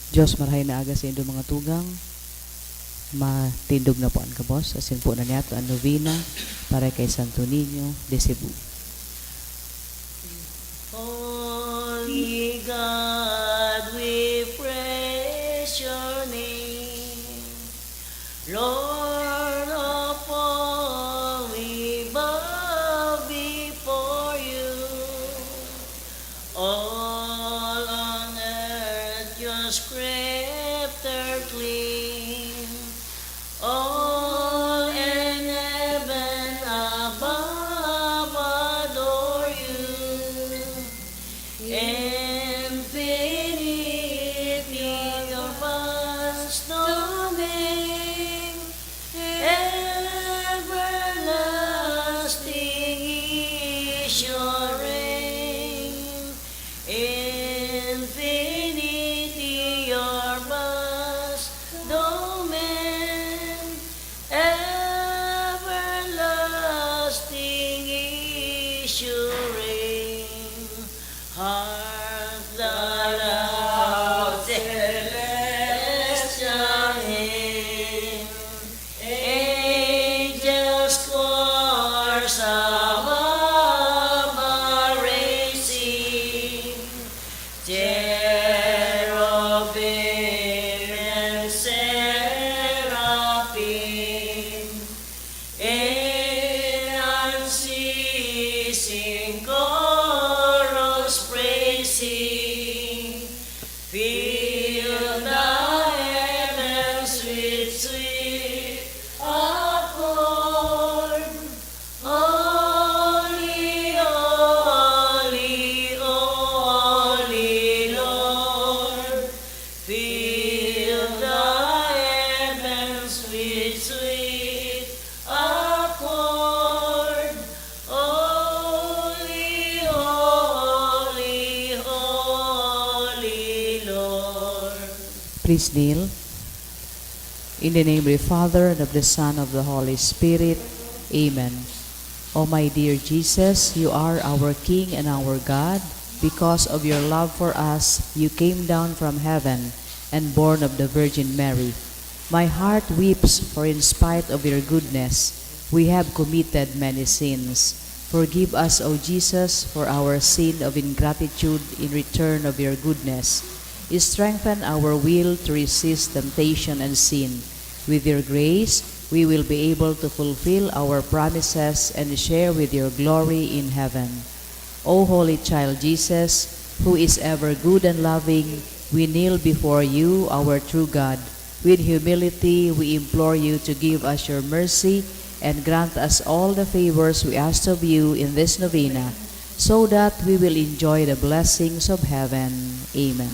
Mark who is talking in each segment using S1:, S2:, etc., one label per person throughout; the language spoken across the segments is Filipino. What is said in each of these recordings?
S1: Diyos marahay na aga sa inyong mga tugang, matindog na po ang kabos, asin po na niya ito ang novena para kay Santo Niño de Cebu.
S2: Holy God, we praise your name. Lord of all, we bow before you. All on earth your scripture clean. All in heaven above adore you. Infinity your vast domain, everlasting is your reign. Infinity your vast domain, everlasting is your reign. Hark the loud celestial hymn, angels chorus above are raising, cherubim and seraphim, in unceasing chorus praising, fill the heavens with sweet accord. Holy, holy, holy Lord, fill the heavens with sweet accord. Holy, holy, holy Lord.
S1: Please kneel. In the name of the Father, and of the Son, and of the Holy Spirit. Amen. O my dear Jesus, you are our King and our God. Because of your love for us, you came down from heaven and born of the Virgin Mary. My heart weeps, for in spite of your goodness, we have committed many sins. Forgive us, O Jesus, for our sin of ingratitude in return of your goodness. Strengthen our will to resist temptation and sin. With your grace, we will be able to fulfill our promises and share with your glory in heaven. O Holy Child Jesus, who is ever good and loving, we kneel before you, our true God. With humility, we implore you to give us your mercy and grant us all the favors we ask of you in this novena, so that we will enjoy the blessings of heaven. Amen.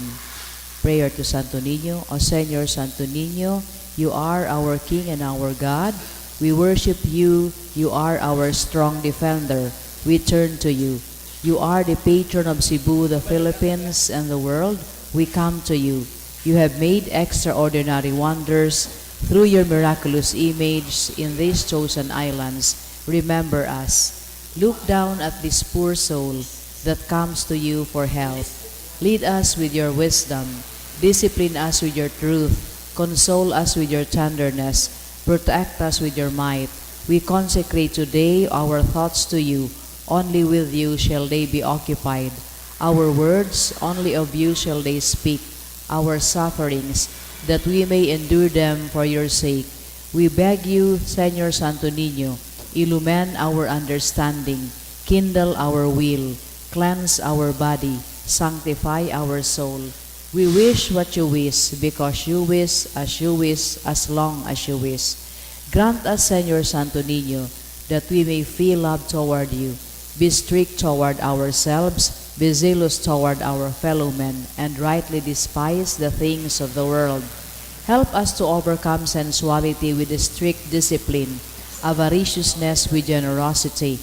S1: Prayer to Santo Niño. O Señor Santo Niño, you are our King and our God. We worship you. You are our strong defender. We turn to you. You are the patron of Cebu, the Philippines, and the world. We come to you. You have made extraordinary wonders through your miraculous image in these chosen islands. Remember us. Look down at this poor soul that comes to you for help. Lead us with your wisdom. Discipline us with your truth. Console us with your tenderness. Protect us with your might. We consecrate today our thoughts to you. Only with you shall they be occupied. Our words, only of you shall they speak. Our sufferings, that we may endure them for your sake. We beg you, Señor Santo Niño, illumine our understanding, kindle our will, cleanse our body, sanctify our soul. We wish what you wish, because you wish, as long as you wish. Grant us, Señor Santo Niño, that we may feel love toward you, be strict toward ourselves, be zealous toward our fellow men, and rightly despise the things of the world. Help us to overcome sensuality with a strict discipline, avariciousness with generosity,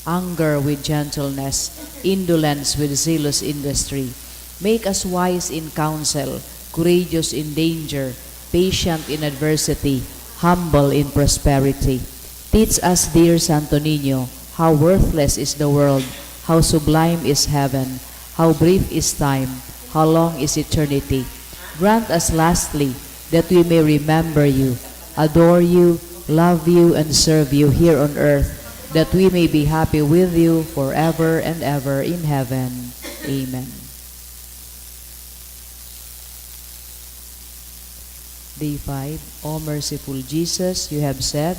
S1: anger with gentleness, indolence with zealous industry. Make us wise in counsel, courageous in danger, patient in adversity, humble in prosperity. Teach us, dear Santo Niño, how worthless is the world, how sublime is heaven, how brief is time, how long is eternity. Grant us lastly that we may remember you, adore you, love you, and serve you here on earth, that we may be happy with you forever and ever in heaven. Amen. Day 5. O merciful Jesus, you have said,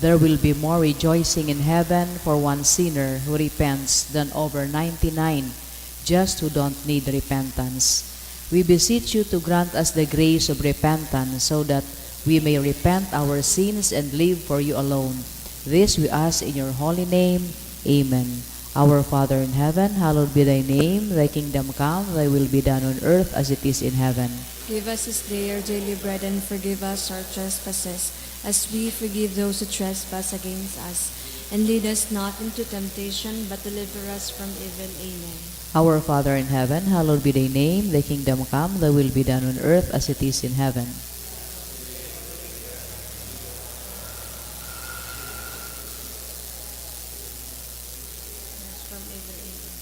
S1: there will be more rejoicing in heaven for one sinner who repents than over 99 just who don't need repentance. We beseech you to grant us the grace of repentance so that we may repent our sins and live for you alone. This we ask in your holy name. Amen. Our Father in heaven, hallowed be thy name. Thy kingdom come, thy will be done on earth as it is in heaven.
S3: Give us this day our daily bread, and forgive us our trespasses, as we forgive those who trespass against us. And lead us not into temptation, but deliver us from evil. Amen.
S1: Our Father in heaven, hallowed be thy name. Thy kingdom come, thy will be done on earth as it is in heaven.
S3: From evil. Amen.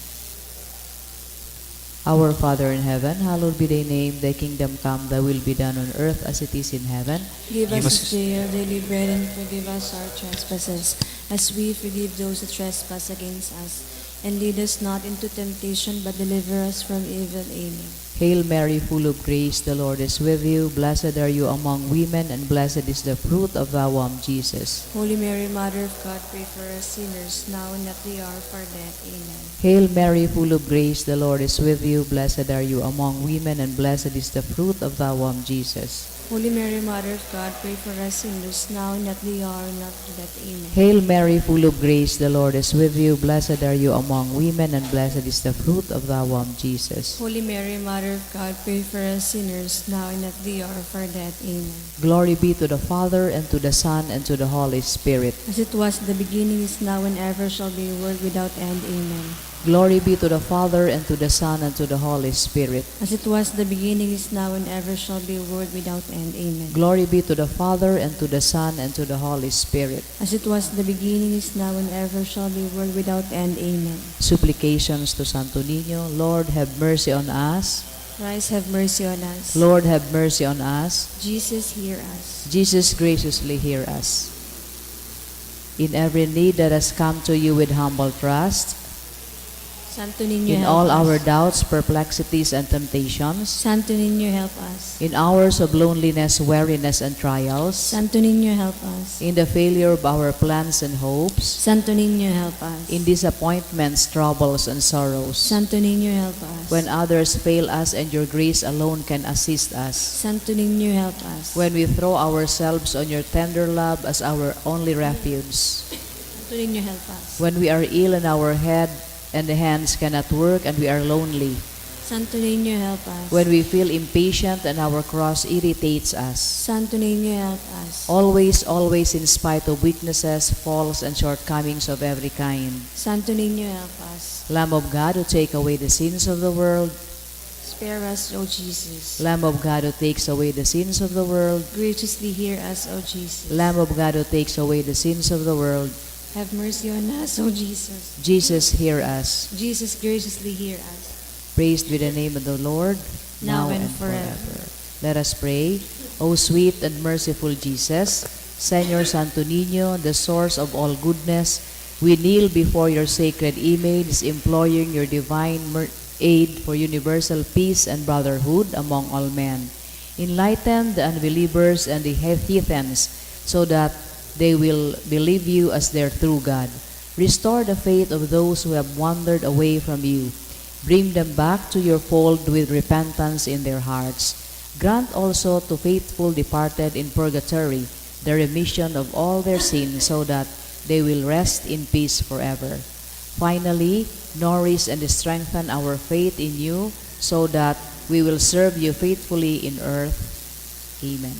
S1: Our Father in heaven, hallowed be thy name. Thy kingdom come, thy will be done on earth as it is in heaven.
S3: Give us this day our daily bread, and forgive us our trespasses, as we forgive those who trespass against us. And lead us not into temptation, but deliver us from evil. Amen.
S1: Hail Mary, full of grace, the Lord is with you. Blessed are you among women, and blessed is the fruit of thy womb, Jesus.
S3: Holy Mary, Mother of God, pray for us sinners, now and at the hour of our death. Amen.
S1: Hail Mary, full of grace, the Lord is with you. Blessed are you among women, and blessed is the fruit of thy womb, Jesus.
S3: Holy Mary, Mother of God, pray for us sinners, now and at the hour of our death. Amen.
S1: Hail Mary, full of grace, the Lord is with you. Blessed are you among women, and blessed is the fruit of thy womb, Jesus.
S3: Holy Mary, Mother of God, pray for us sinners, now and at the hour of our death. Amen.
S1: Glory be to the Father, and to the Son, and to the Holy Spirit.
S3: As it was in the beginning, is now, and ever shall be, world without end. Amen.
S1: Glory be to the Father, and to the Son, and to the Holy Spirit.
S3: As it was in the beginning, is now, and ever shall be, world without end. Amen.
S1: Glory be to the Father, and to the Son, and to the Holy Spirit.
S3: As it was in the beginning, is now, and ever shall be, world without end. Amen.
S1: Supplications to Santo Niño. Lord, have mercy on us.
S3: Christ, have mercy on us.
S1: Lord, have mercy on us.
S3: Jesus, hear us.
S1: Jesus, graciously hear us. In every need that has come to you with humble trust,
S3: Santo Niño,
S1: in
S3: help
S1: all
S3: us.
S1: our doubts, perplexities, and temptations,
S3: Santo Niño, help us.
S1: in hours of loneliness, weariness, and trials,
S3: Santo Niño, help us.
S1: in the failure of our plans and hopes,
S3: Santo Niño, help us.
S1: in disappointments, troubles, and sorrows,
S3: Santo Niño, help us.
S1: when others fail us and your grace alone can assist us,
S3: Santo Niño, help us.
S1: when we throw ourselves on your tender love as our only refuge,
S3: Santo Niño, help us.
S1: when we are ill and our head and the hands cannot work and we are lonely,
S3: Santo Niño, help us.
S1: when we feel impatient and our cross irritates us.
S3: Santo Niño, help us.
S1: Always, always, in spite of weaknesses, faults, and shortcomings of every kind.
S3: Santo Niño, help us.
S1: Lamb of God, who take away the sins of the world.
S3: Spare us, O Jesus.
S1: Lamb of God, who takes away the sins of the world.
S3: Graciously hear us, O Jesus.
S1: Lamb of God, who takes away the sins of the world.
S3: Have mercy on us, O Jesus.
S1: Jesus, hear us.
S3: Jesus, graciously hear us.
S1: Praised be the name of the Lord,
S3: Now and forever.
S1: Let us pray. O sweet and merciful Jesus, Señor Santo Niño, the source of all goodness, we kneel before your sacred image, imploring your divine aid for universal peace and brotherhood among all men. Enlighten the unbelievers and the heathens so that they will believe you as their true God. Restore the faith of those who have wandered away from you. Bring them back to your fold with repentance in their hearts. Grant also to faithful departed in purgatory the remission of all their sins so that they will rest in peace forever. Finally, nourish and strengthen our faith in you so that we will serve you faithfully in earth. Amen.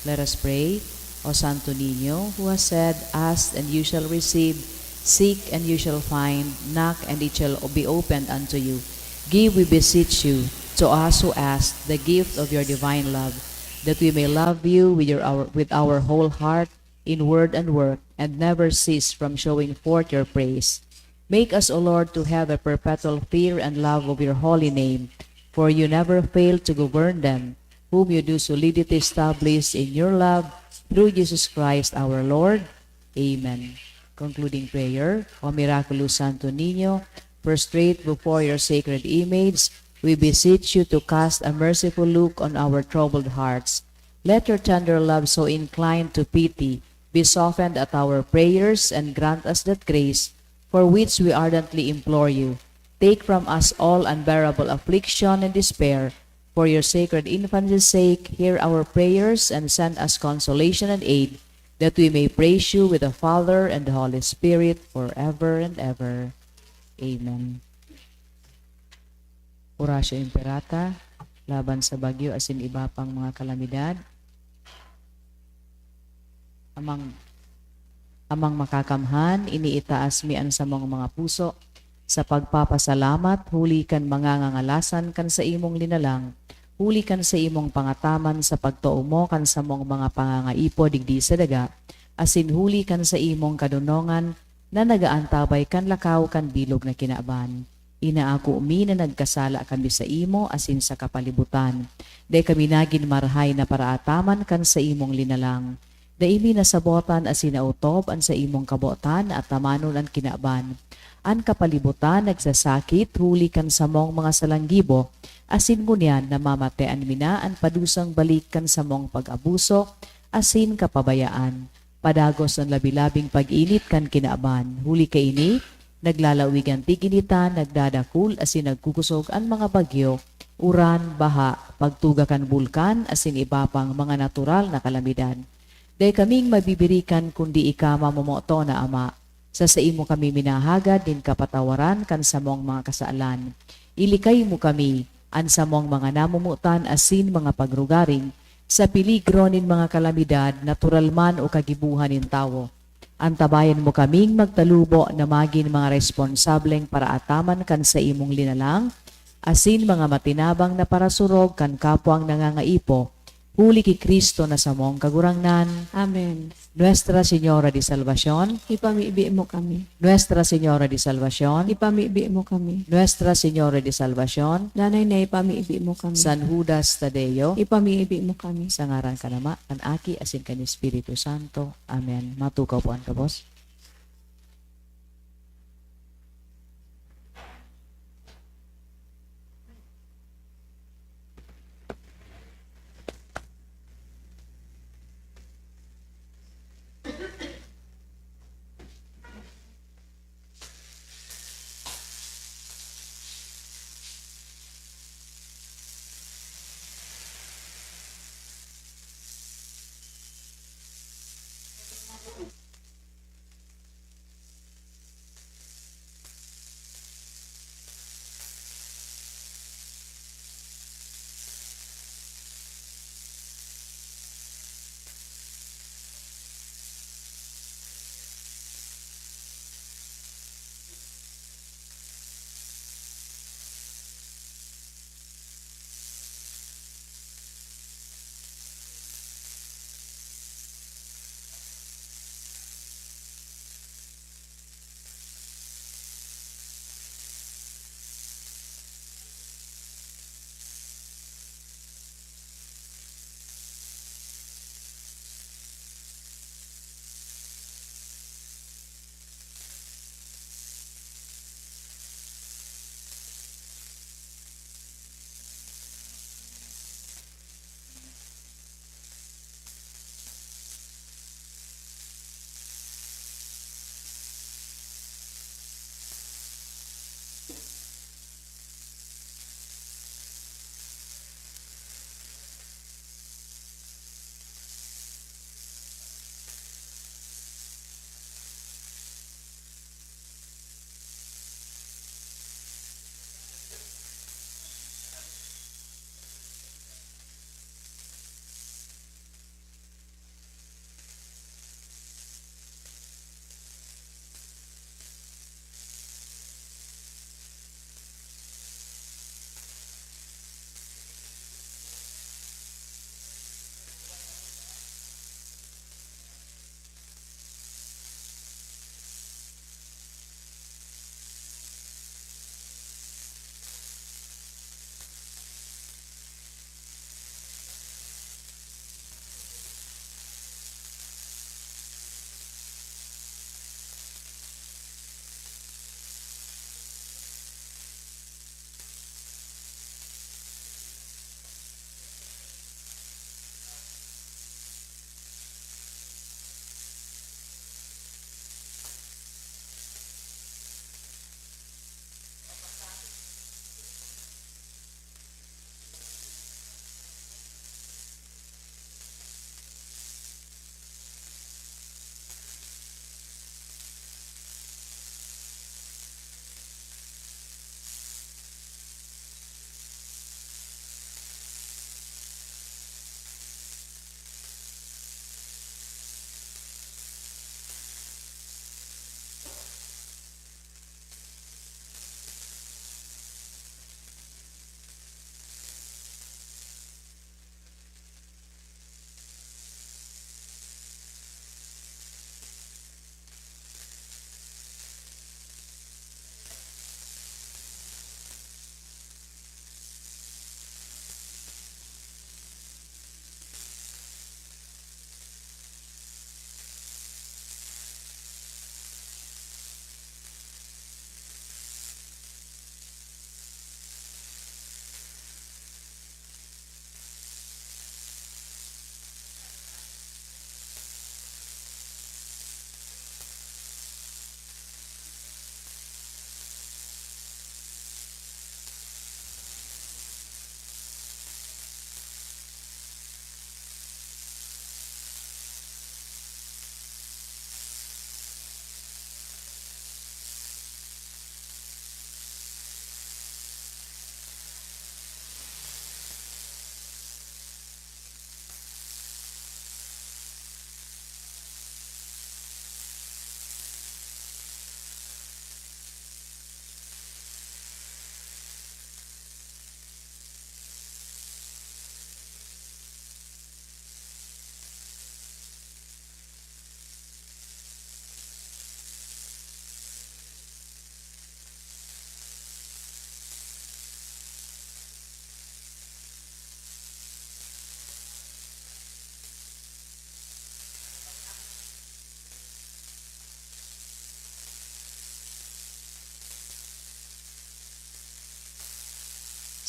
S1: Let us pray. O Santo Niño, who has said, ask and you shall receive, seek and you shall find, knock and it shall be opened unto you. Give, we beseech you, to us who ask the gift of your divine love, that we may love you with our whole heart, in word and work, and never cease from showing forth your praise. Make us, O Lord, to have a perpetual fear and love of your holy name, for you never fail to govern them, whom you do solidly establish in your love, through Jesus Christ our Lord. Amen. Concluding prayer. O miraculous Santo Niño, prostrate before your sacred image, we beseech you to cast a merciful look on our troubled hearts. Let your tender love, so inclined to pity, be softened at our prayers, and grant us that grace for which we ardently implore you. Take from us all unbearable affliction and despair. For your sacred infancy's sake, hear our prayers and send us consolation and aid, that we may praise you with the Father and the Holy Spirit forever and ever. Amen. Oratio Imperata, laban sa bagyo asin iba pang mga kalamidad. Amang makakamhan, iniitaas mian sa mga puso, sa pagpapasalamat, huli kan mangangangalasan kan sa imong linalang, huli kan sa imong pangataman sa pagtuo mo kan sa mong mga pangangaipo digdi sa daga, asin huli kan sa imong kadunongan na nagaantabay kan lakaw kan bilog na kinaaban. Inaako umi na nagkasala kami sa imo asin sa kapalibutan. Day kami nagin marhay na paraataman kan sa imong linalang. Daimi nasabotan asin nautob an sa imong kabotan at tamanon ang kinaaban. An kapalibutan nagsasakit, huli kan sa mong mga salanggibo, asin ngunyan namamatean mina ang padusang balik kan sa mong pag-abuso, asin kapabayaan. Padagos ang labilabing pag-init kan kinaaban. Huli ka ini, naglalawig ang tiginitan, nagdadakul, asin nagkukusog ang mga bagyo, uran, baha, pagtuga kan bulkan, asin iba pang mga natural na kalamidad. Day kaming mabibirikan kundi ikama momoto na Ama. Sa imo kami minahagad din kapatawaran kan sa mong mga kasaalan. Ilikay mo kami an sa mong mga namumutan asin mga pagrugaring sa peligro nin mga kalamidad, natural man o kagibuhan nin tao. Antabayan mo kaming magtalubo na magin mga responsableng para ataman kan sa imong linalang, asin mga matinabang na parasurog kan kapwang nangangaipo, huli ki Kristo na sa mong kagurangnan.
S3: Amen.
S1: Nuestra Señora de Salvación,
S3: Ipamiibi mo kami.
S1: Nuestra Señora de Salvación,
S3: Ipamiibi mo kami.
S1: Nuestra Señora de Salvación,
S3: Nanay na ipamiibi mo kami.
S1: San Judas Tadeo,
S3: Ipamiibi mo kami.
S1: sa ngaran ka nama, kan Aki asin kan Espiritu Santo. Amen. Matukaw po ang kabos.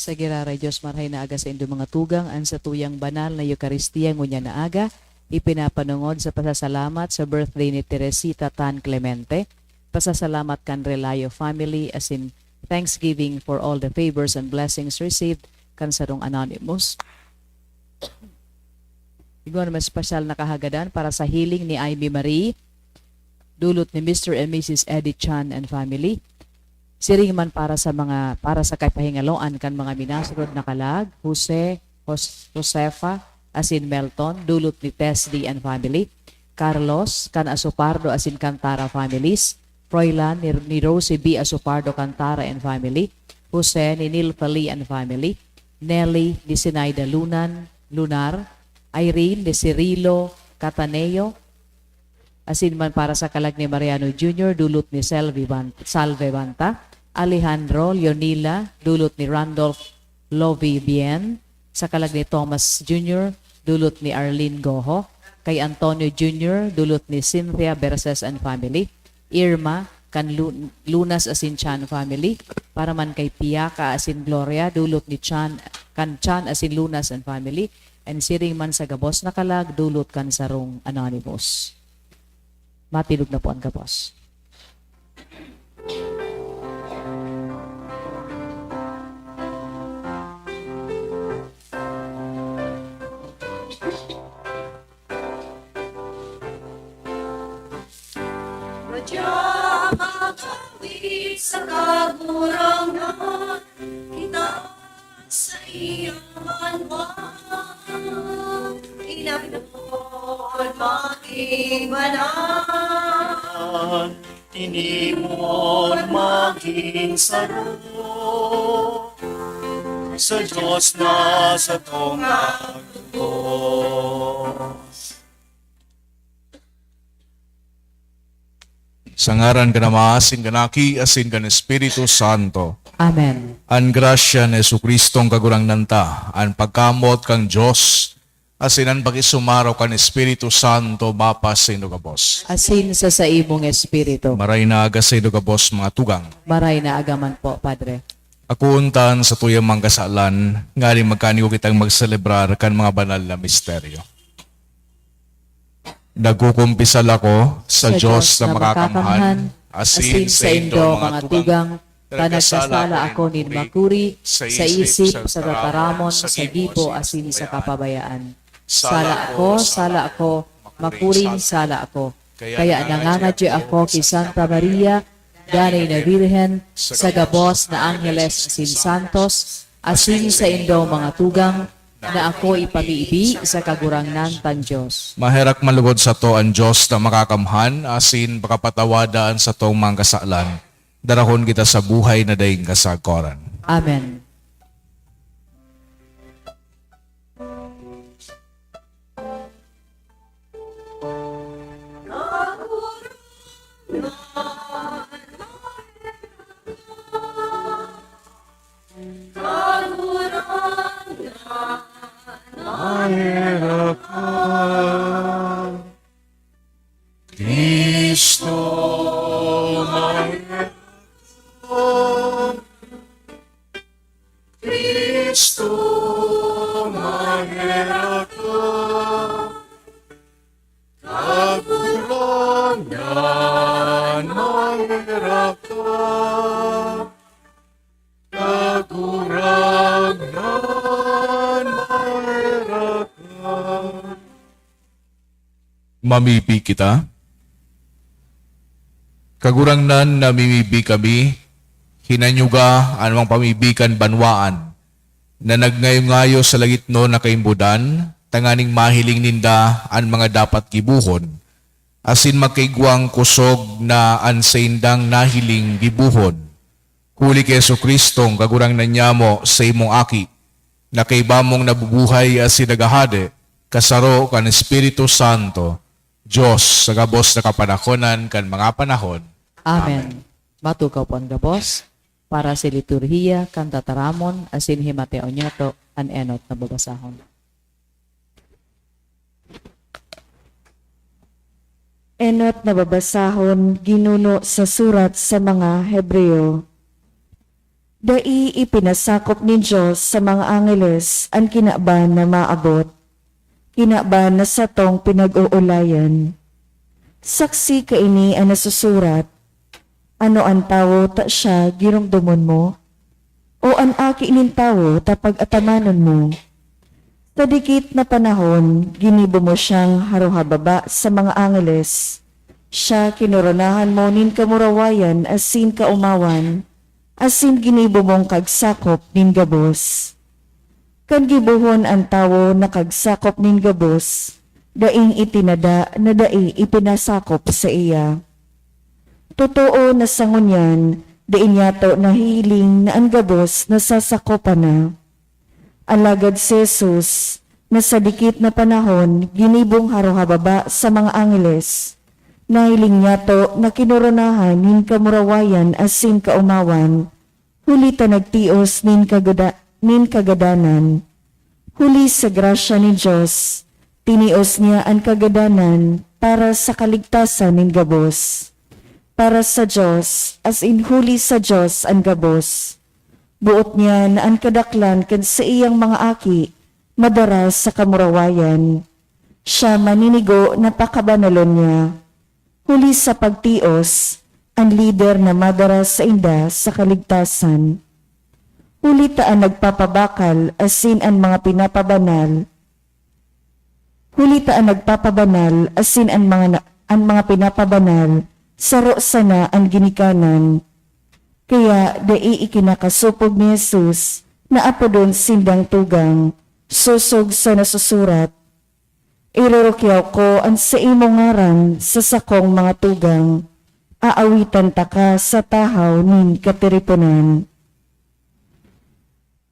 S1: Sa giraray Diyos marhay na aga sa indo mga tugang, an sa tuyang banal na Eucharistia ngunya na aga, ipinapanungod sa pasasalamat sa birthday ni Teresita Tan Clemente, pasasalamat kan Relayo family as in thanksgiving for all the favors and blessings received kan sarong anonymous. Igwan mas special na kahagadan para sa healing ni Ivy Marie, dulot ni Mr. and Mrs. Eddie Chan and family. Siring man para sa kapahingaloan kan mga minasrod na kalag, Josefa asin Melton, dulot ni Tesdy and family. Carlos kan Asupardo asin Cantara families. Froilan ni Rosie B. Asupardo Cantara and family. Jose ni Nilfa Lee and family. Nelly ni Sinaida Lunar. Irene ni Cirilo Cataneo. Asin man para sa kalag ni Mariano Jr., dulot ni Salve Banta. Alejandro Leonila, dulot ni Randolph Lovie Bien. Sa kalag ni Thomas Jr., dulot ni Arlene Goho. Kay Antonio Jr., dulot ni Cynthia Berses and family. Irma, kan Lunas asin Chan family. Para man kay Piaka asin Gloria, dulot ni Chan asin Lunas and family. And siring man sa gabos na kalag, dulot kan sarong anonymous. Matilog na po ang kapos.
S2: Radya makawit sa kagurangan, kita sa iyang manwang, inapod maging banal, tinimon maging saro, sa Diyos na sa tongag
S4: Sa ngaran ka na maasin kanaki, asin ka ng Espiritu Santo.
S1: Amen.
S4: An grasya ni Jesucristong kagurang nanta, an pagkamot kang Diyos, asin an pakisumaraw kan Espiritu Santo, mapas sa ino kabos.
S1: Asin sa imong espiritu.
S4: Maray na aga sa ino kabos, mga tugang.
S1: Maray na agaman po, Padre.
S4: Ako untan sa tuyang mangkasalan, nga rin magkanigo kitang magselebrar kan mga banal na misteryo. Nagkukumpisal ako sa Diyos na makakamhan, asin sa indo mga tugang, kanagkasala ako nin makuri, sa isip, sa tataramon, sa gipo, asin sa kapabayaan. Sala ako, makuring sala ako. Kaya nangangadyo ako kay Santa Maria, ganay na Virhen, sa gabos na Angeles asin Santos, asin sa indo mga tugang, na ako ipamiibi sa kagurangnan tan Diyos. Maherak malugod sa to ang Diyos na makakamhan, asin pakapatawadaan sa tong mga kasalan. Darahon kita sa buhay na daing kasagkoran.
S1: Amen.
S4: Maherak ka, Kristo, maherak ka, Kristo, maherak ka, kagurangan, maherak ka, kagurangan, maherak ka. Mamipi kita. Kagurangnan na mimibi kami, hinanyuga anumang pamibikan banwaan, na nagngayo-ngayo sa langit no na kaimbudan, tanganing mahiling ninda ang mga dapat gibuhon, asin makaigwang kusog na ansaindang nahiling gibuhon. Kuli kay Jesucristong kagurangnan niya mo sa imong aki, na kaibamong nabubuhay asin nagahade, kasaro kan Espiritu Santo, Diyos sa gabos na kapanahonan kan mga panahon.
S1: Amen. Matukaw po ang gabos para sa liturhiya, kan tataramon, asin himateo nyoto, an enot na babasahon.
S5: Enot na babasahon ginuno sa surat sa mga Hebreo. Dai ipinasakop ni Diyos sa mga angeles ang kinaban na maabot, kinaban na sa tong pinag-uulayan. Saksi kaini ang nasusurat, ano ang tawo ta siya girumdumon mo? O ang aki inin tawo ta pag-atamanon mo? Sa dikit na panahon, ginibo mo siyang haruhababa sa mga angeles. Siya kinoronahan mo nin kamurawayan asin kaumawan, asin ginibo mong kagsakop nin gabos. Kan gibuhon ang tawo na kagsakop nin gabos, daing itinada na dai ipinasakop sa iya. Totoo na sa ngunyan, daing yato na hiling na ang gabos na sasakopan na. Alagad si Jesus, na sa dikit na panahon, ginibong haruhababa sa mga angeles, na hiling yato na kinoronahan nin kamurawayan asin kaumawan, huli ta nagtios nin kagadanan. Huli sa grasya ni Diyos, tinios niya ang kagadanan para sa kaligtasan nin gabos. Para sa Diyos, as in huli sa Diyos ang gabos. Buot niya na ang kadaklan kan sa iyang mga aki, madaras sa kamurawayan. Siya maninigo na pakabanalon niya. Huli sa pagtios, ang lider na madaras sa inda sa kaligtasan. Huli taan nagpapabakal asin ang mga pinapabanal. Huli taan nagpapabanal asin ang mga pinapabanal, saro sana ang ginikanan. Kaya dai ikinakasupog ni Jesus na apodon sindang tugang, susog sa nasusurat. Irurukyaw ko ang sa imong ngaran sa sakong mga tugang, aawitan ta ka sa tahaw nin katiripunan.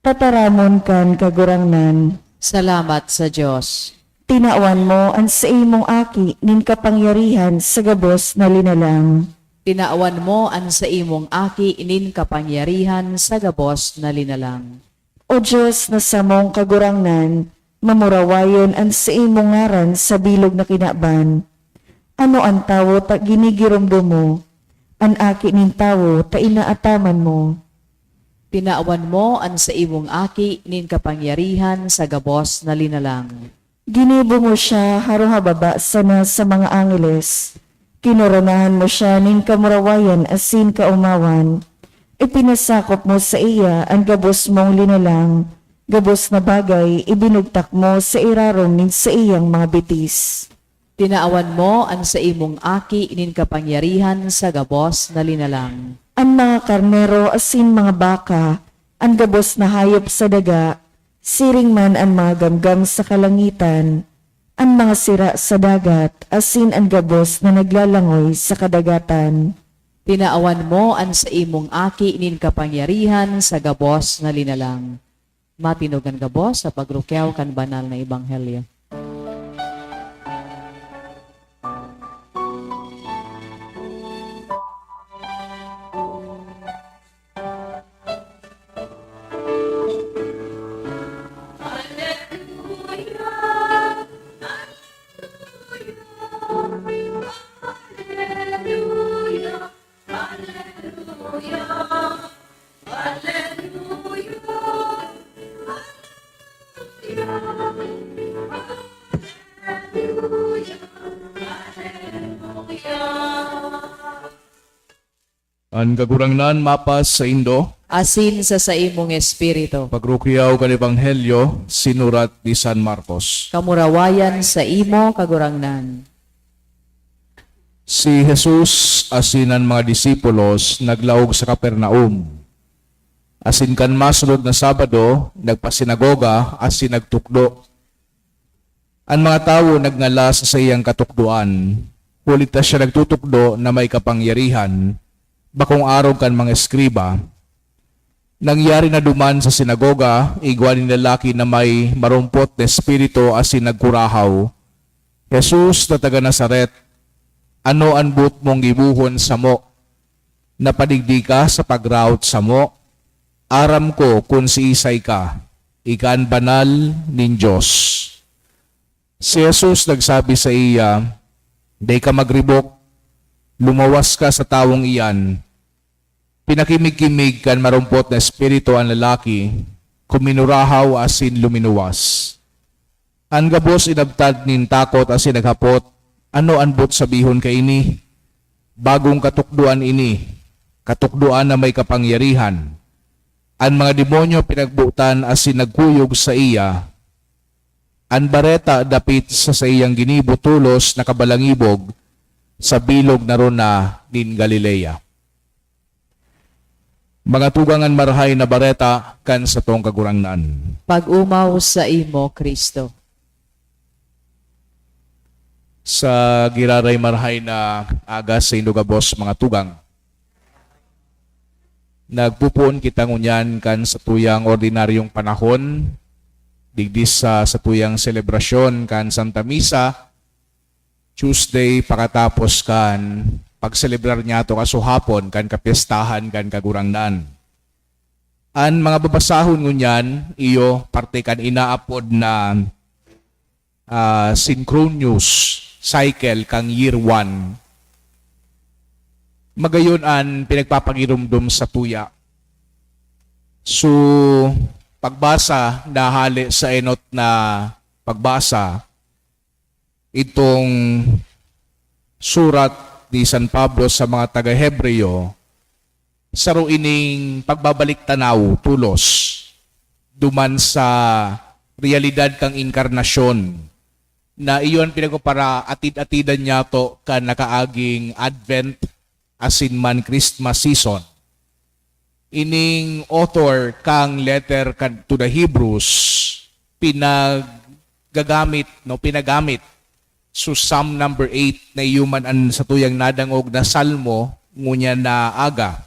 S5: Tataramon kan kagurangnan,
S1: Salamat sa Diyos.
S5: tinawan mo ang sa imong aki nin kapangyarihan sa gabos na linalang.
S1: Tinaawan mo ang sa imong aki inin kapangyarihan sa gabos na linalang.
S5: O Diyos na sa mong kagurangnan, mamurawayon ang sa imong ngaran sa bilog na kinaban. Ano ang tawo ta ginigiromdo mo? Ang aki nin tawo ta inaataman mo.
S1: Tinaawan mo ang sa imong aki inin kapangyarihan sa gabos na linalang.
S5: Ginibo mo siya haruhababa sana sa mga angeles. Kinoronahan mo siya nin kamurawayan asin kaumawan. Ipinasakop mo sa iya ang gabos mong linalang. Gabos na bagay ibinugtak mo sa irarom nin sa iyang mga bitis.
S1: Tinaawan mo ang sa imong aki inin kapangyarihan sa gabos na linalang.
S5: Ang mga karnero asin mga baka, ang gabos na hayop sa daga, siring man ang mga gamgam sa kalangitan, ang mga sira sa dagat, asin ang gabos na naglalangoy sa kadagatan.
S1: Tinaawan mo ang sa imong aki inin kapangyarihan sa gabos na linalang. Matinugan gabos sa pagrukyaw kan banal na ebanghelyo.
S4: Ang kagurangnan mapas sa Indo,
S1: Asin sa imong espiritu.
S4: pagrukyaw kan Ebanghelyo, sinurat ni San Marcos.
S1: Kamurawayan sa imo kagurangnan.
S4: Si Jesus asin ang mga disipulos naglaog sa Kapernaum. Asin kan masunod na Sabado, nagpasinagoga asin nagtukdo. Ang mga tawo nagngala sa iyang katukduan. Hulit na siya nagtutukdo na may kapangyarihan, bakong araw kan mga eskriba. Nangyari na duman sa sinagoga, igwa ni lalaki na may marumpot na espiritu asin nagkurahaw. Jesus na taga Nazaret, ano ang but mong gibuhon sa mo? Napadigdi ka sa pagraut sa mo? Aram ko kung si isay ka, ikan banal nin Diyos. Si Jesus nagsabi sa iya, "Day ka magribok, lumawas ka sa tawong iyan." Pinakimig-kimig kan marumpot na espiritu ang lalaki, kuminurahaw asin luminuwas. Ang gabos inabtad nin takot asin naghapot, ano anbot sabihon kay ini? Bagong katukduan ini, katukduan na may kapangyarihan. Ang mga demonyo pinagbutan asin nagkuyog sa iya. Ang bareta dapit sa iyang ginibo tulos na kabalangibog sa bilog na ron na din Galilea. Mga tugangan marhay na bareta kan sa tong kagurangnan.
S1: Pag-umaw sa imo, Kristo.
S4: Sa giraray marhay na aga sa indugabos mga tugang. Nagpupuon kita ngunyan kan sa tuyang ordinaryong panahon, digdis sa tuyang selebrasyon kan Santa Misa, Tuesday pakatapos kan pagselebrar niya ito kasuhapon kan kapistahan kan kagurangnan. An mga babasahon ngunyan, iyo parte kan inaapod na synchronous cycle kang year 1. Magayon an pinagpapagirumdum sa tuya. So, pagbasa na hali sa enot na pagbasa, itong surat ni San Pablo sa mga taga-Hebreo, saro ining pagbabalik tanaw, tulos, duman sa realidad kang inkarnasyon, na iyon pinagpapara atid-atidan niya to ka nakaaging Advent asin man Christmas season. Ining author kang letter to the Hebrews pinagamit so Psalm number 8 na human an sa tuyang nadangog na salmo ngunya na aga.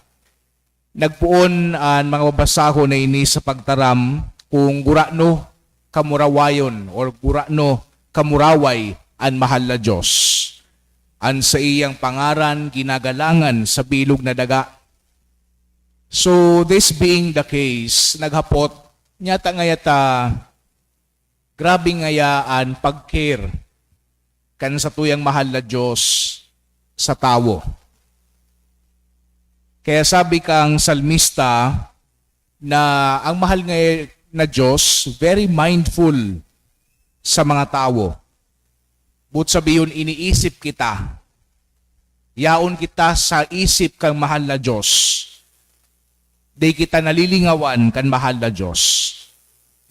S4: Nagpuon ang mga babasahon na ini sa pagtaram kung gurano kamurawayon or gurano kamuraway ang mahal na Diyos. An sa iyang pangaran ginagalangan sa bilog na daga. So this being the case, naghapot nyata ngayata grabe ngayaan pagcare kan sa tuyang mahal na Diyos sa tao. Kaya sabi kang salmista na ang mahal na Diyos very mindful sa mga tao. But sabihin iniisip kita. Yaon kita sa isip kang mahal na Diyos. Di kita nalilingawan kan mahal na Diyos.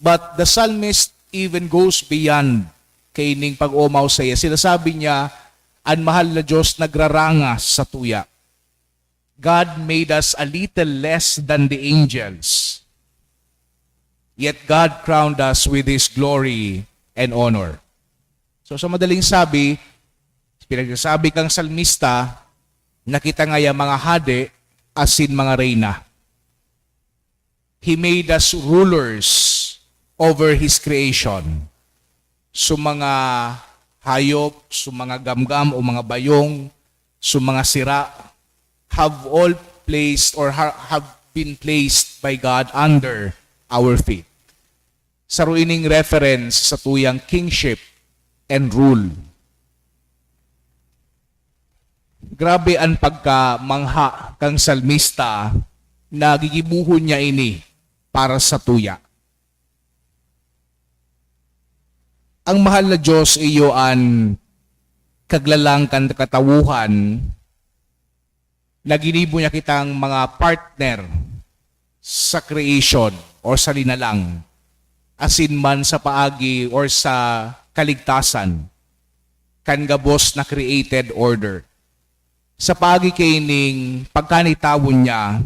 S4: But the psalmist even goes beyond kay ning pag-umaw sa iya. Sinasabi niya, ang mahal na Diyos nagraranga sa tuya. God made us a little less than the angels. Yet God crowned us with His glory and honor. So sa madaling sabi, pinagsasabi kang salmista, nakita nga mga hade asin mga reyna. He made us rulers over His creation. So mga hayop, so mga gamgam o mga bayong, so mga sira, have all placed or have been placed by God under our feet. Saruining reference sa tuyang kingship and rule. Grabe ang pagkamangha kang salmista na gigibuhon niya ini para sa tuya. Ang mahal na Diyos iyo an kaglalang kan katawuhan na ginibo niya kitang mga partner sa creation or sa linalang asin man sa paagi or sa kaligtasan kan gabos na created order. Sa paagi kay ining pagkanitawon niya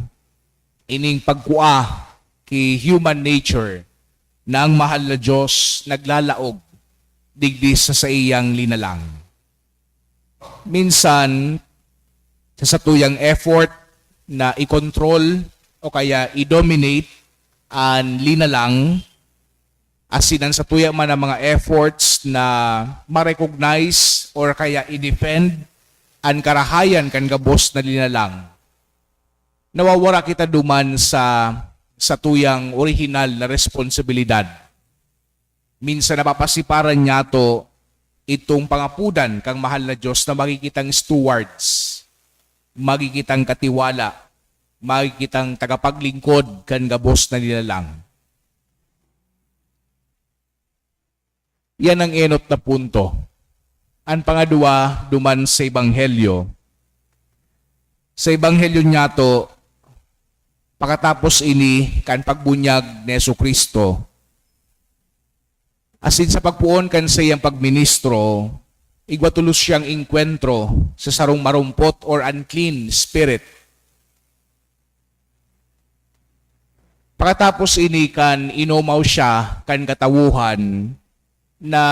S4: ining pagkua kay human nature na ang mahal na Diyos naglalaog digdis sa iyang linalang. Minsan, sa tuyang effort na i-control o kaya i-dominate ang linalang, asinan sa tuyang man ang mga efforts na ma-recognize or kaya i-defend ang karahayan kan gabos na linalang. Nawawara kita duman sa tuyang original na responsibilidad. Minsan napapasiparan niya to itong pangapudan kang mahal na Diyos na magigitang stewards, magigitang katiwala, makikitang tagapaglingkod kan gabos na nilalang. Yan ang enot na punto. Ang pangadua, duman sa Ebanghelyo. Sa Ebanghelyo niya to, pagkatapos ini, kan pagbunyag ni Jesucristo, asin sa pagpuon kan sa iyang pagministro, igwatulos siyang inkwentro sa sarong marumpot or unclean spirit. Pagkatapos ini kan inumaw siya kan katawuhan na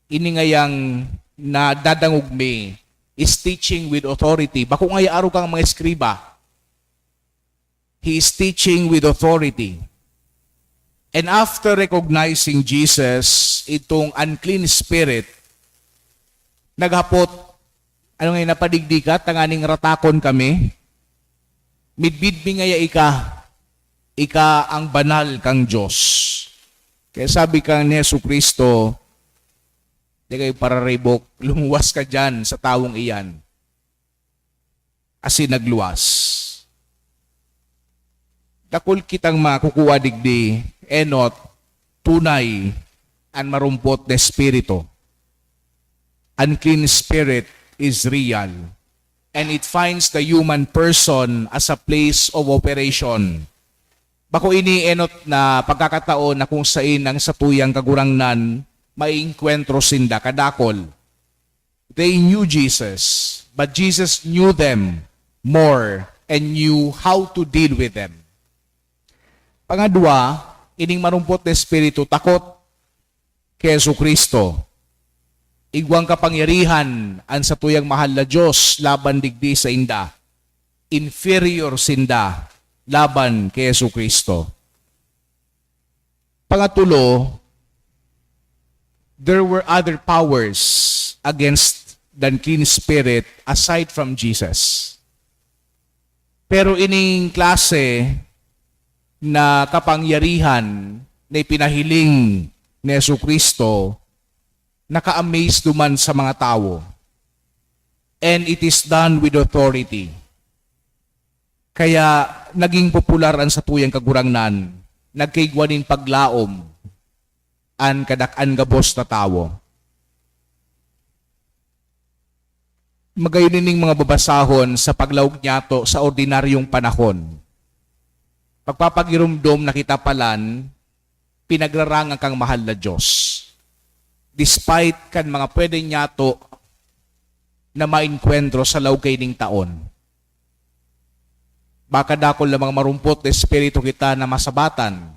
S4: iningayang na dadangugmi is teaching with authority. Bako nga aro kang mga eskriba. He is teaching with authority. And after recognizing Jesus, itong unclean spirit, naghapot, ano nga napadigdikat, tanganing ratakon kami, midbidbi nga ika ang banal kang Diyos. Kaya sabi kang ni Jesucristo, di kayo pararibok, lumuwas ka dyan sa tawong iyan. Asin nagluwas. Dakul kitang makukuha digdi, enot, tunay, ang marumpot na espiritu. Unclean spirit is real. And it finds the human person as a place of operation. Bako ini enot na pagkakataon na kung sain ang satuyang kagurangnan, maiinkwentro sinda kadakol. They knew Jesus, but Jesus knew them more and knew how to deal with them. Pangadua, ining marumpot na espiritu takot kay Jesucristo. Igwang kapangyarihan ang satuyang mahal na Diyos laban digdi sa inda. Inferior sinda laban kay Jesucristo. Pangatulo, there were other powers against the unclean spirit aside from Jesus. Pero ining klase na kapangyarihan na ipinahiling ni Jesucristo, naka-amaze duman sa mga tao. And it is done with authority. Kaya naging popular ang satuyang kagurangnan, nagkaigwanin paglaom, an kadak-an gabos na tao. Magayon ning mga babasahon sa paglawag niyato sa ordinaryong panahon. Pagpapagirumdom na kita palan, pinagrarangan kang mahal na Diyos. Despite kan mga pwede niyato na mainkwentro sa lawkay ning taon. Baka dakol lamang marumpot na espiritu kita na masabatan,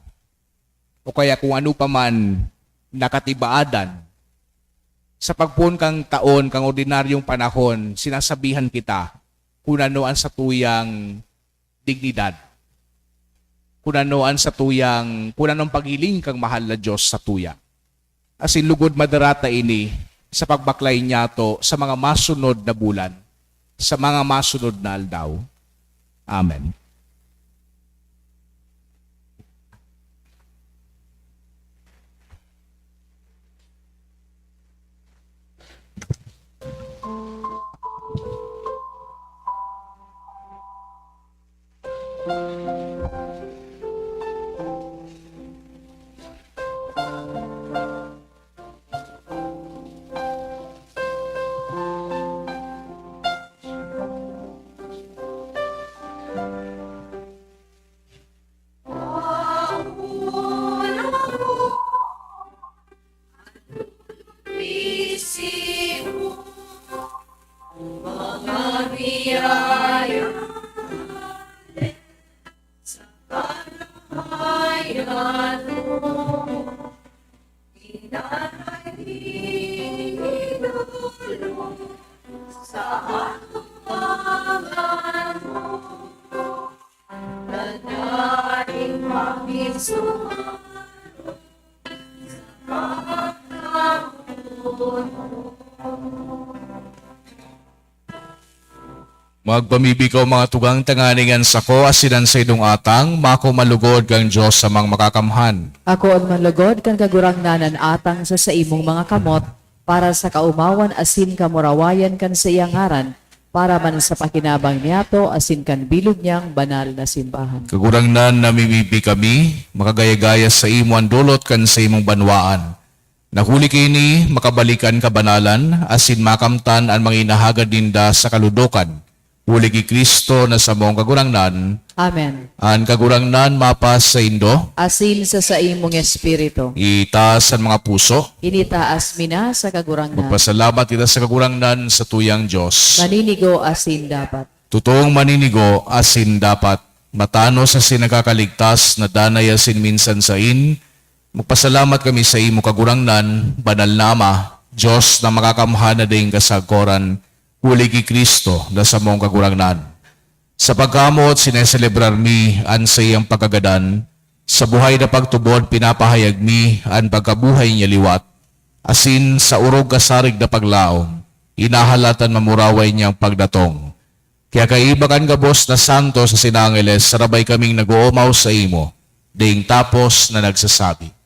S4: o kaya kung ano pa man nakatibaadan. Sa pagpun kang taon, kang ordinaryong panahon, sinasabihan kita kung ano ang satuyang dignidad. Kung ano ang satuyang, kung anong paghiling kang mahal na Diyos sa tuya. Asin lugod madarata ini sa pagbaklay niya to sa mga masunod na bulan, sa mga masunod na aldaw. Amen.
S2: Magpamibikaw mga tugang tanganingan sa ko, asinan sa idong atang, mako malugod kang Diyos sa mga makakamhan.
S1: Ako ang manlugod kan kagurangnanan atang sa imong mga kamot para sa kaumawan asin kamurawayan kan sa iyang ngaran para man sa pakinabang niyato asin kan bilog niyang banal na simbahan.
S2: Kagurangnan namimibi kami, makagaya-gaya sa imo ang dulot kan sa imong banwaan. Nahuli kini makabalikan kabanalan, asin makamtan ang mga inahagad ninda sa kaludokan. Huli ki Kristo na sa mong kagurangnan,
S1: Amen.
S2: ang kagurangnan mapas sa indo,
S1: Asin sa imong espiritu.
S2: itaas ang mga puso,
S1: Initaas mina sa kagurangnan.
S2: magpasalamat kita sa kagurangnan sa tuyang Diyos.
S1: Maninigo asin dapat.
S2: Totoong maninigo asin dapat, matano sa sinagkakaligtas na danay asin minsan sa magpasalamat kami sa imo kagurangnan, banal na Ama, Diyos na makakamhan na ding kasagkoran, huli ki Kristo na sa mong kagurangnan. Sa pagkamot, sineselebrar mi an sa iyang pagkagadan, sa buhay na pagtubod, pinapahayag mi an pagkabuhay niya liwat, asin sa urog kasarig na paglaom, inahalatan mamuraway niyang pagdatong. Kaya kaibakan gabos na santo sa sinangeles, sarabay kaming nag-uumaw sa imo, ding tapos na nagsasabi.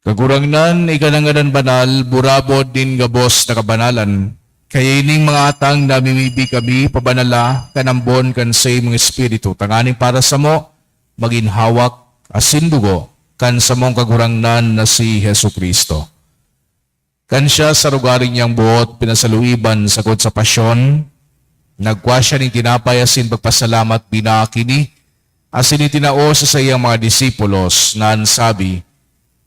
S2: Kagurangnan, ikananganan banal, burabod din gabos na kabanalan. Kaya ining mga atang namimibi kami, pabanala, kanambon, kan sa imong espiritu, tanganing para sa mo, maginhawak, asindugo, kan sa mong kagurangnan na si Hesu Kristo. Kan siya sa lugaring niyang buot, pinasaluiban sakot sa pasyon, nagwa siya ng tinapay asin pagpasalamat binakini, asin itinaos sa iyang mga disipulos na ansabi,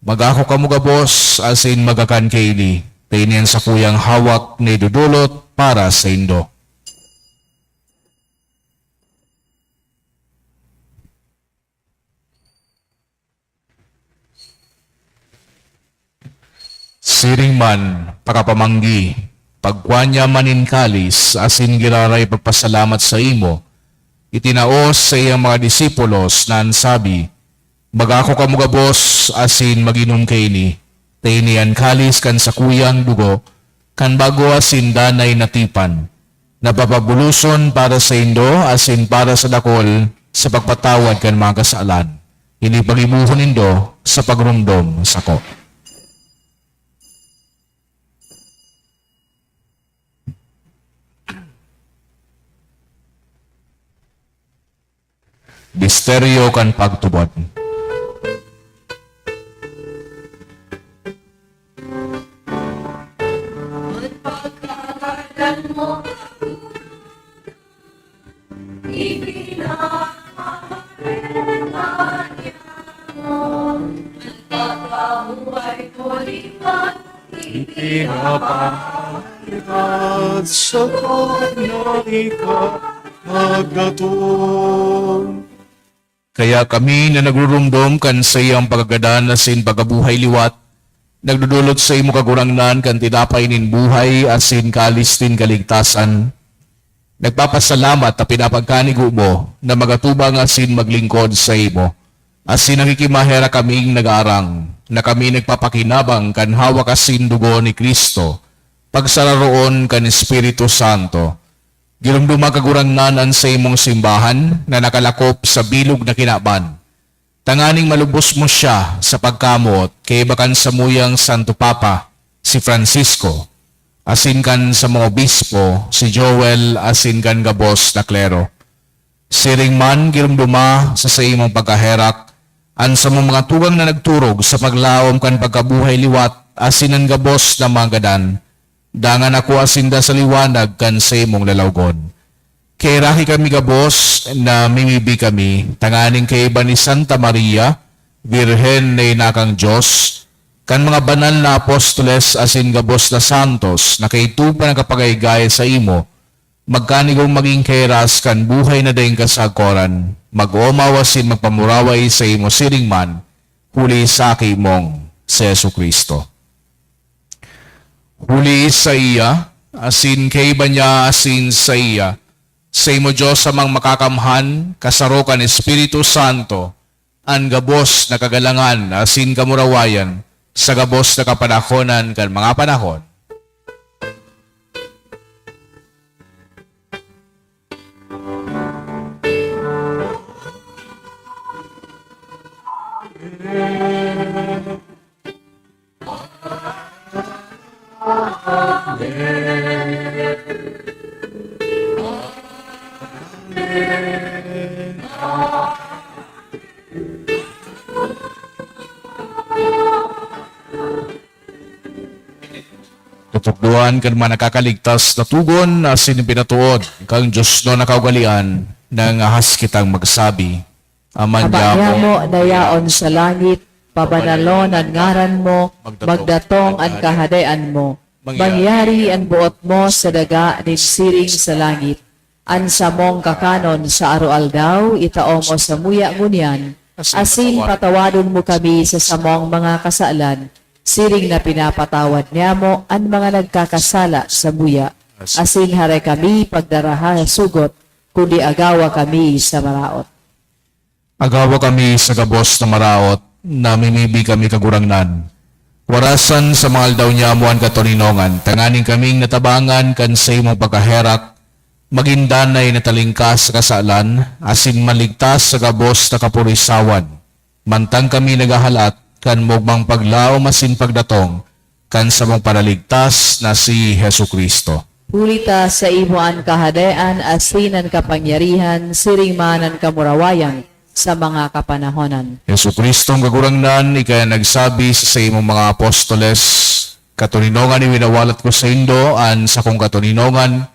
S2: magako kamo gabos asin magakan kaili, tainian sa kuyang hawak ni dudulot para sa indo. Siring man, pakapamanggi, pagkwanya manin kalis, asin giraray pagpasalamat sa imo, itinaos sa iyang mga disipulos na ansabi, magako kamo gabos asin maginom kaini, tainian kalis kan sa kuyang dugo, kan bago asin danay natipan, napapabuluson para sa indo asin para sa dakol, sa pagpatawad kan mga kasaalan, ini pagibuhon nindo sa pagrumdom sako. Misteryo kan pagtubod. Ipinapahayag sa kanya ikaw Kaya kami na nagrurumdom kan sa iyang pagagadan na sin pagabuhay liwat, nagdudulot sa imo kagurangnan kan tinapay nin buhay asin kalis tin kaligtasan. Nagpapasalamat na pinapagkanigo mo na magatubang asin maglingkod sa imo. Asin nakikimahera kaming nag-arang na kami nagpapakinabang kan hawak asin dugo ni Kristo, pagsararoon kan Espiritu Santo. Gilumduma kagurangnanan sa imong simbahan na nakalakop sa bilog na kinaban. Tanganing malubos mo siya sa pagkamot kay bakan sa muyang Santo Papa, si Francisco. asin kan sa mga obispo, si Joel asin kan gabos na klero. Siring man girumduma sa imong pagkaherak, an sa mga tugang na nagturog sa paglaom kan pagkabuhay liwat, asin ang gabos na magadan, dangan ako asinda sa liwanag kan sa imong lalawgon. Kay rahi kami gabos na mimibi kami, tanganing kay iba ni Santa Maria, Birhen na inakang Diyos, kan mga banal na apostoles asin gabos na santos na kay tupa ng kapagaygay sa imo, magkanigong maging kairas kan buhay na dayong kasagkoran, mag-omawasin magpamuraway sa imo siring man, huli sa mong si Yesu Kristo. Huli sa iya, asin kay iba niya asin sa iya, sa imo Diyos amang makakamhan, kasarokan Espiritu Santo, ang gabos na kagalangan asin kamurawayan, sa gabos na kapanahonan kan mga panahon. Tutukduan kan mga nakakaligtas na tugon asin pinatuod kang Diyos no nakaugalian nang ahas kitang magsabi. Aman
S4: Abaya
S2: mo,
S4: mo dayaon sa langit, pabanalon ang ngaran mo, magdatong ang kahadayan mo. Mangyari ang buot mo sa daga ni siring sa langit. An sa mong kakanon sa aroaldaw, itao mo sa muya ngunyan, asin patawadon mo kami sa samong mga kasalan, siring na pinapatawad niya mo ang mga nagkakasala sa muya. Asin haray kami pagdaraha sugot, kundi agawa kami sa maraot.
S2: agawa kami sa gabos na maraot, na mimibi kami kagurangnan. Warasan sa mga aldaw niya mo ang katuninongan, tanganing kaming natabangan kan sa imong pagkaherak, magindanay na talingkas sa kasalan, asin maligtas sa gabos na kapurisawan. Mantang kami nagahalat, kan mugmang paglaom asin pagdatong, kan sa mong panaligtas na si Hesu Kristo.
S4: Hulita sa imuan kahadayan, asinan kapangyarihan, siring manan kamurawayan, sa mga kapanahonan.
S2: Yesu Kristo ang kagurangnan, ikaya nagsabi sa imong mga apostoles, katuninongan iwinawalat ko sa indo, an sa kong katuninongan,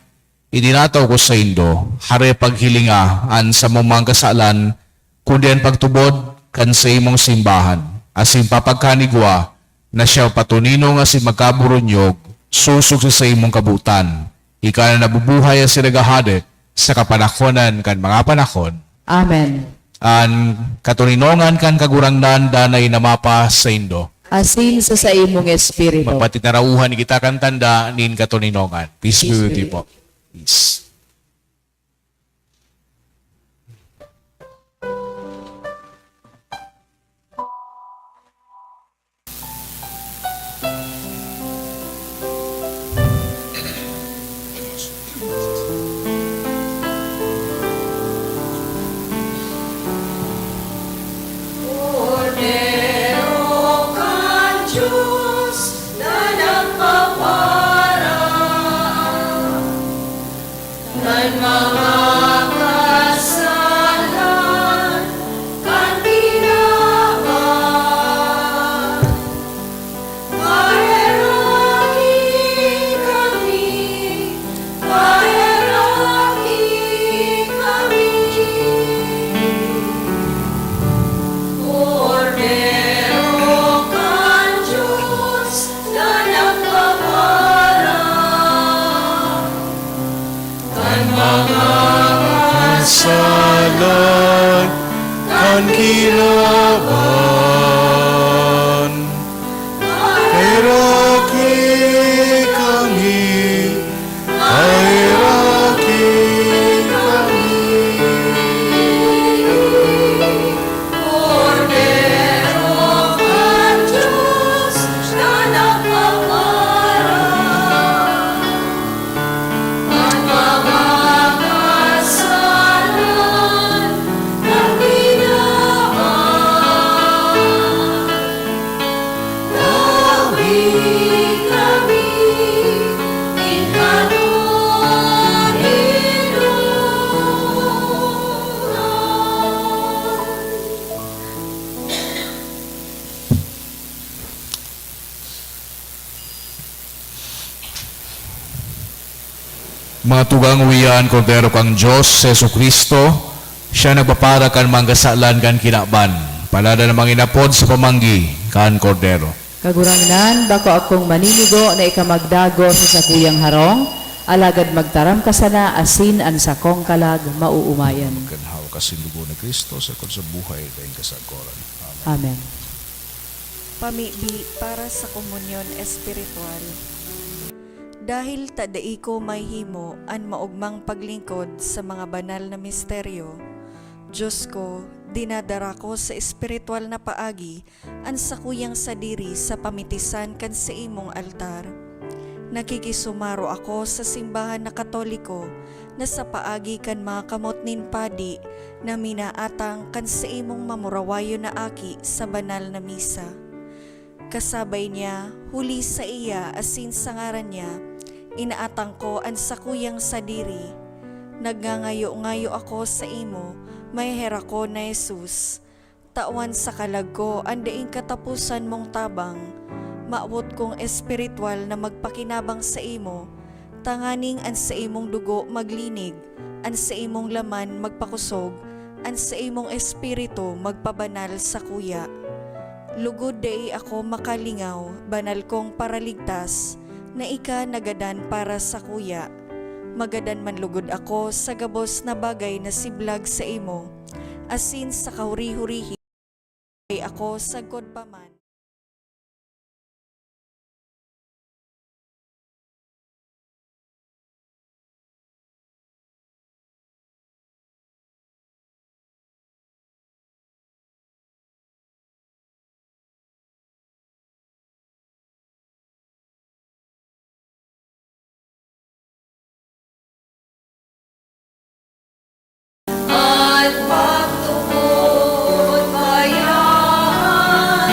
S2: idinataw ko sa indo, hare paghilinga, an sa mong mga kasalan, kundi ang pagtubod, kan sa imong simbahan, asin papagkanigwa, na siya patunino nga si magkaburunyog, susog sa imong kabutan, ika na nabubuhay ang sinagahade, sa kapanahonan kan mga panahon.
S4: Amen.
S2: An katuninongan kan kagurangnan danay namapa sa indo.
S4: Asin sa imong espiritu.
S2: Magpatitarauhan ni kita kan tanda nin katuninongan. Peace be with you po. Peace.
S6: Salan kan kilaban, kairaki kami, kairaki kami. Cordero kan Diyos na nakaparang, ang mga kasalan ng ginawa.
S2: Mga tugang wiyan, Kordero kang Diyos, Yesu Kristo, siya nagpapara kan manggasalan kan kinaban. Palada namang inapod sa pamanggi kan Kordero.
S1: Kagurangnan, bako akong maninigo na ikamagdago sa sakuyang harong, alagad magtaram ka sana asin an sakong kalag mauumayan.
S2: Kanhaw kasindugo ni Kristo sa sa buhay daing kasagoran.
S1: Amen.
S7: Pamibi para sa komunyon espiritual. Dahil tadai ko may himo an maugmang paglingkod sa mga banal na misteryo, Diyos ko, dinadara ko sa espiritual na paagi an sakuyang sadiri sa pamitisan kan sa imong altar. Nakikisumaro ako sa simbahan na Katoliko na sa paagi kan mga kamot nin padi na minaatang kan sa imong mamurawayo na aki sa banal na misa. Kasabay niya, huli sa iya asin sa ngaran niya, inaatang ko ang sakuyang sadiri. Nagngangayo-ngayo ako sa imo, may hera ko na Jesus. Tawan sa kalag ko, andaing katapusan mong tabang. Maabot kong espiritual na magpakinabang sa imo. Tanganing an sa imong dugo maglinig, an sa imong laman magpakusog, an sa imong espiritu magpabanal sa kuya. Lugod day ako makalingaw, banal kong paraligtas, na ika nagadan para sa kuya. Magadan man lugod ako sa gabos na bagay na siblag sa imo, asin sa kahuri-hurihi ako sagod pa man.
S6: At pagtuon bayan,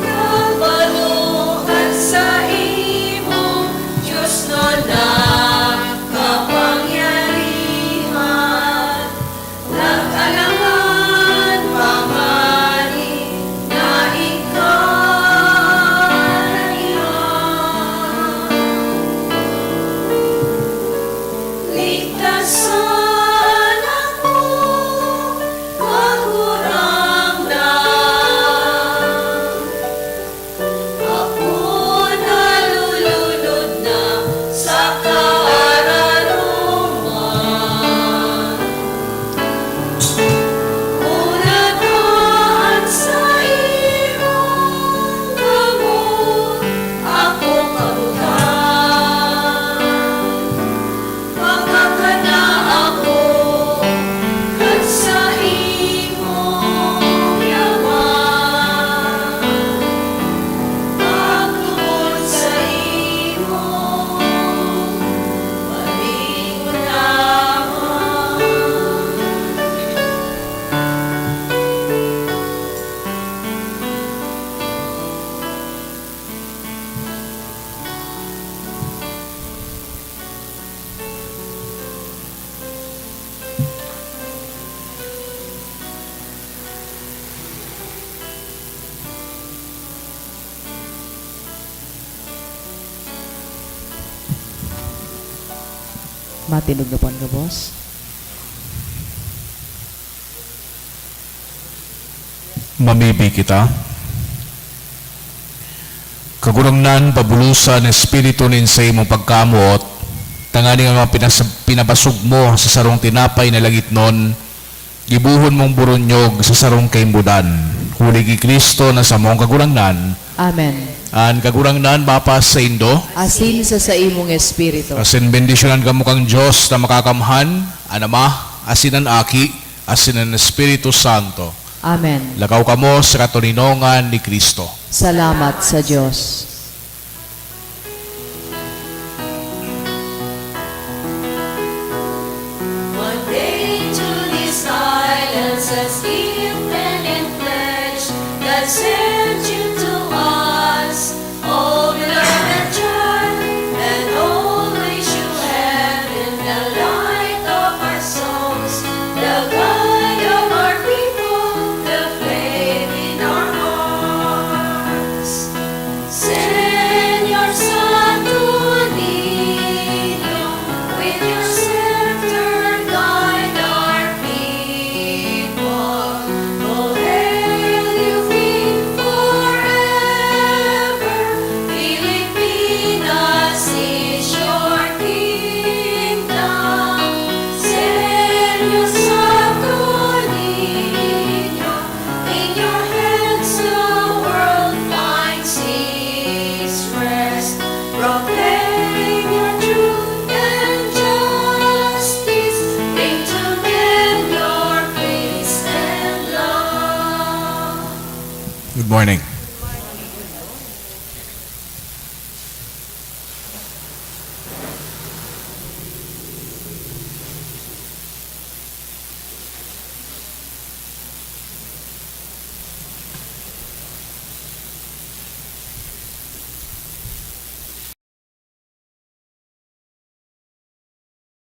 S6: nabalungan sa imong Diyos na nakapangyarihan. Nag-alangan pamani na ikaranihan. Ligtasan ako, kagurangnan. Ako nalulunod na sa kaararuman. Unataan sa imong gamot, ako kabutan. Pagkakana ako kat sa imong yaman. Pagtuon sa imong palingunaman.
S1: Matinog na po ka, boss.
S2: Mamibi kita. Kagurangnan, pabulusan, espiritu nin sa imong pagkamot, tangani nga mga pinabasog mo sa sarong tinapay na langit nun, gibuhon mong burunyog sa sarong kaimbudan. Huli ki Kristo na sa mong kagurangnan,
S1: Amen.
S2: an kagurangnan mapas sa Indo,
S1: Asin sa imong espiritu.
S2: asin bendisyonan ka mo kang Diyos na makakamhan, an Ama, asin ang Aki, asin ang Espiritu Santo.
S1: Amen.
S2: Lakaw ka mo sa katuninongan ni Kristo.
S1: Salamat sa Diyos.
S6: One day to this island as gift and in pledge, God sent you to us, oh beloved child, and always you have been the light of our souls, the guide of our people, the flame in our hearts. Send your son to lead you with your
S2: Good morning.